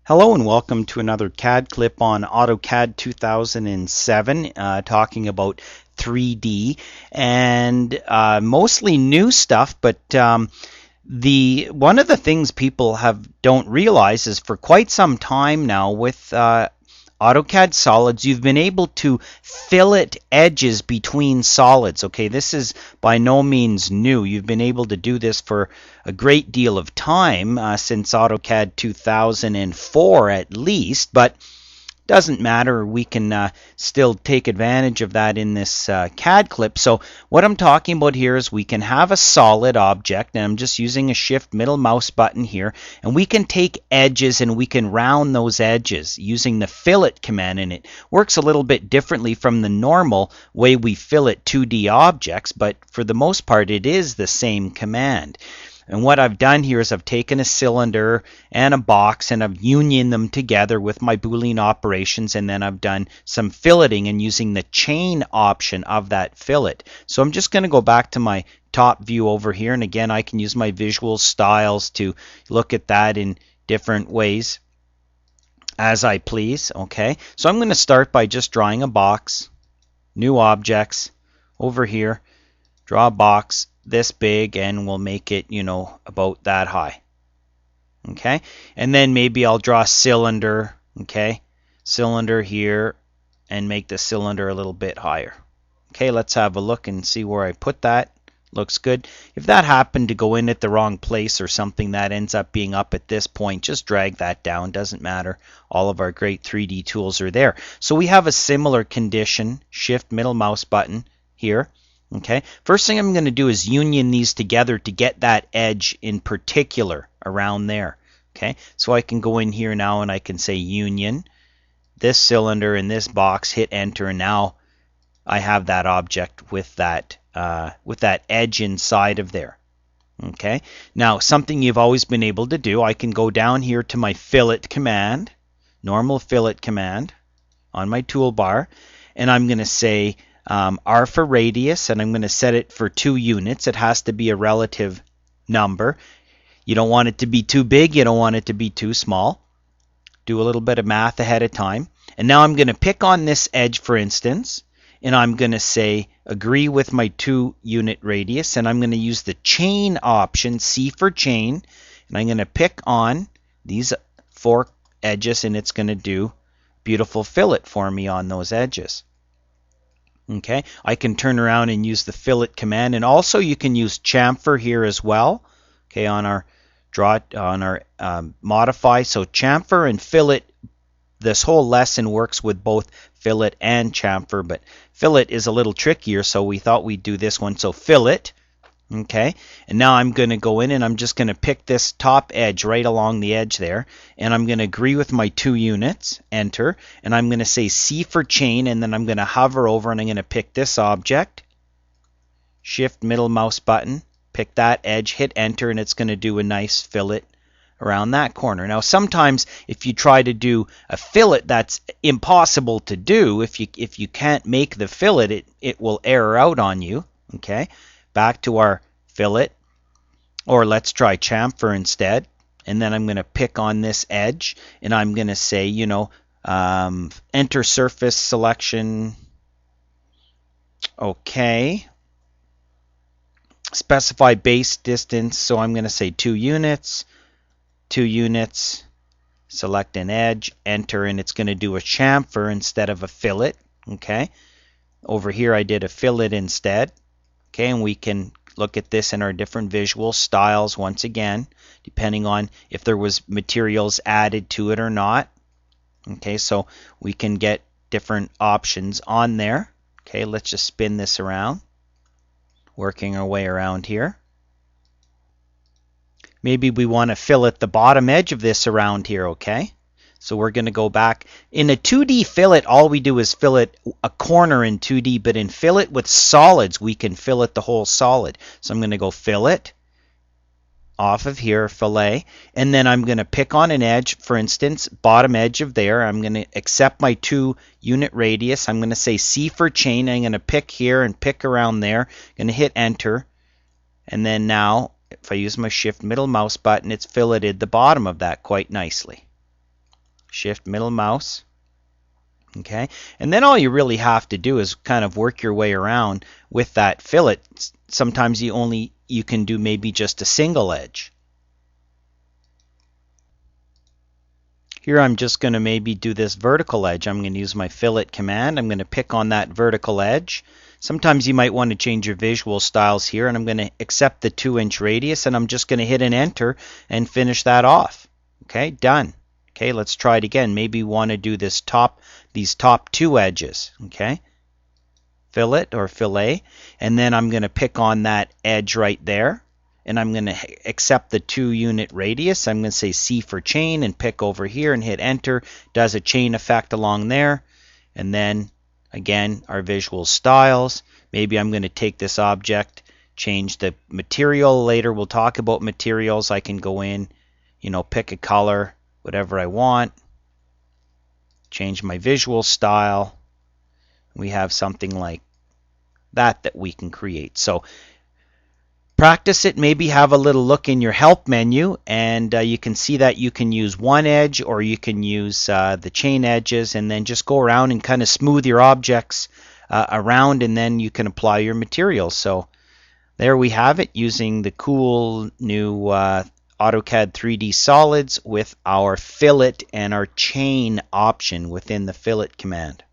Hello and welcome to another CAD clip on AutoCAD 2007 talking about 3D and mostly new stuff, but one of the things people don't realize is for quite some time now with AutoCAD solids, you've been able to fillet edges between solids. Okay, this is by no means new. You've been able to do this for a great deal of time, since AutoCAD 2004 at least, but doesn't matter. We can still take advantage of that in this CAD clip. So what I'm talking about here is we can have a solid object, and I'm just using a shift middle mouse button here, and we can take edges and we can round those edges using the fillet command, and it works a little bit differently from the normal way we fillet 2D objects, but for the most part it is the same command. And what I've done here is I've taken a cylinder and a box and I've unioned them together with my Boolean operations, and then I've done some filleting and using the chain option of that fillet. So I'm just going to go back to my top view over here, and again I can use my visual styles to look at that in different ways as I please. Okay, so I'm going to start by just drawing a box, new objects, over here, draw a box this big, and we'll make it, about that high. Okay, and then maybe I'll draw a cylinder, okay, cylinder here, and make the cylinder a little bit higher. Okay, let's have a look and see where I put that. Looks good. If that happened to go in at the wrong place or something that ends up being up at this point, just drag that down. Doesn't matter. All of our great 3D tools are there. So we have a similar condition. Shift middle mouse button here. Okay, first thing I'm going to do is union these together to get that edge in particular around there. Okay, so I can go in here now and I can say union this cylinder in this box, hit enter, and now I have that object with that edge inside of there. Okay, now something you've always been able to do, I can go down here to my fillet command, normal fillet command on my toolbar, and I'm going to say R for radius, and I'm going to set it for 2 units. It has to be a relative number. You don't want it to be too big, you don't want it to be too small. Do a little bit of math ahead of time. And now I'm going to pick on this edge, for instance, and I'm going to say agree with my 2 unit radius, and I'm going to use the chain option, C for chain, and I'm going to pick on these 4 edges, and it's going to do beautiful fillet for me on those edges. Okay, I can turn around and use the fillet command, and also you can use chamfer here as well. Okay, on our modify, so chamfer and fillet. This whole lesson works with both fillet and chamfer, but fillet is a little trickier, so we thought we'd do this one. So fillet. Okay, and now I'm going to go in and I'm just going to pick this top edge right along the edge there, and I'm going to agree with my 2 units, enter, and I'm going to say C for chain, and then I'm going to hover over and I'm going to pick this object, shift middle mouse button, pick that edge, hit enter, and it's going to do a nice fillet around that corner. Now sometimes if you try to do a fillet, that's impossible to do. If you can't make the fillet, it will error out on you. Okay, back to our fillet, or let's try chamfer instead, and then I'm going to pick on this edge, and I'm going to say, enter surface selection. Okay, specify base distance, so I'm going to say 2 units, 2 units, select an edge, enter, and it's going to do a chamfer instead of a fillet. Okay, over here I did a fillet instead. Okay, and we can look at this in our different visual styles once again, depending on if there was materials added to it or not. Okay, so we can get different options on there. Okay, let's just spin this around, working our way around here. Maybe we want to fillet the bottom edge of this around here, okay? So we're going to go back. In a 2D fillet, all we do is fillet a corner in 2D, but in fillet with solids, we can fillet the whole solid. So I'm going to go fillet, off of here, fillet, and then I'm going to pick on an edge, for instance, bottom edge of there. I'm going to accept my 2 unit radius. I'm going to say C for chain. I'm going to pick here and pick around there. I'm going to hit enter, and then now if I use my shift middle mouse button, it's filleted the bottom of that quite nicely. Shift middle mouse. Okay, and then all you really have to do is kind of work your way around with that fillet. Sometimes you can do maybe just a single edge. Here I'm just going to maybe do this vertical edge. I'm going to use my fillet command. I'm going to pick on that vertical edge. Sometimes you might want to change your visual styles here, and I'm going to accept the 2-inch radius, and I'm just going to hit an enter and finish that off. Okay, done. Okay, let's try it again. Maybe we want to do these top 2 edges. Okay, fillet or fillet, and then I'm going to pick on that edge right there, and I'm going to accept the 2-unit radius. I'm going to say C for chain and pick over here and hit enter. Does a chain effect along there, and then again our visual styles. Maybe I'm going to take this object, change the material. Later we'll talk about materials. I can go in, pick a color, whatever I want, change my visual style. We have something like that we can create. So practice it, maybe have a little look in your help menu, and you can see that you can use one edge or you can use the chain edges, and then just go around and kind of smooth your objects around, and then you can apply your materials. So there we have it, using the cool new AutoCAD 3D solids with our fillet and our chain option within the fillet command.